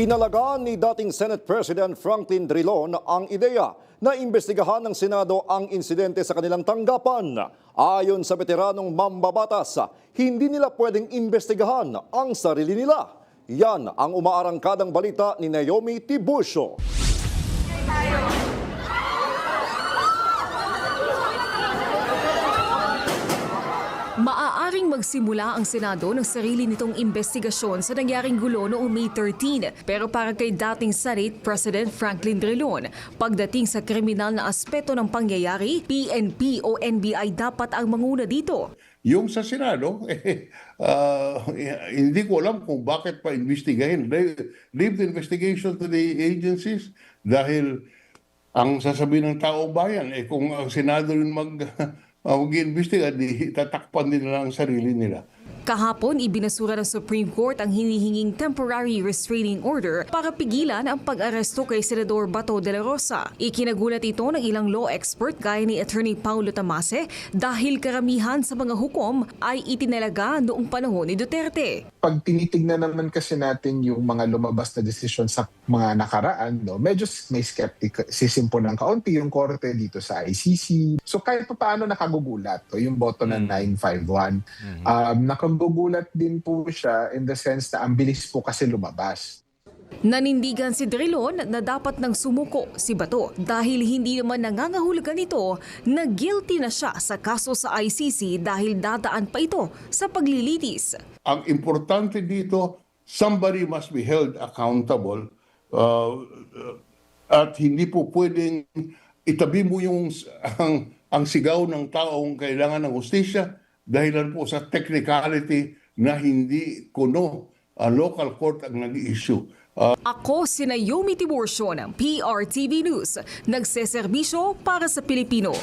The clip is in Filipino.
Pinalagaan ni dating Senate President Franklin Drilon ang ideya na imbestigahan ng Senado ang insidente sa kanilang tanggapan. Ayon sa veteranong mambabatas, hindi nila pwedeng imbestigahan ang sarili nila. Yan ang umaarangkadang balita ni Naomi Tiburcio. Maaaring magsimula ang Senado ng sarili nitong investigasyon sa nangyaring gulo noong May 13. Pero para kay dating Senate President Franklin Drilon, pagdating sa kriminal na aspeto ng pangyayari, PNP o NBI dapat ang manguna dito. Yung sa Senado, hindi ko alam kung bakit pa investigahin. Leave the investigation to the agencies dahil ang sasabihin ng taong bayan, kung ang Senado rin mag-iimbestiga, tatakpan nila ang sarili nila. Kahapon, ibinasura ng Supreme Court ang hinihinging temporary restraining order para pigilan ang pag-aresto kay Senador Bato de la Rosa. Ikinagulat ito ng ilang law expert gaya ni Attorney Paulo Tamase dahil karamihan sa mga hukom ay itinalaga noong panahon ni Duterte. Pag tinitignan naman kasi natin yung mga lumabas na desisyon sa mga nakaraan, medyo may skepticism po ng kaunti yung korte dito sa ICC. So kahit pa paano nakagugulat yung boto ng 951. Nakagugulat din po siya in the sense na ang bilis po kasi lumabas. Nanindigan si Drilon na dapat nang sumuko si Bato dahil hindi naman nangangahulugan ito na guilty na siya sa kaso sa ICC dahil dadaan pa ito sa paglilitis. Ang importante dito, somebody must be held accountable at hindi po pwedeng itabi mo ang sigaw ng taong kailangan ng hustisya dahil po sa technicality na hindi kuno local court ang nag-i-issue. Ako si Naomi Tiburcio ng PRTV News, nagseserbisyo para sa Pilipino.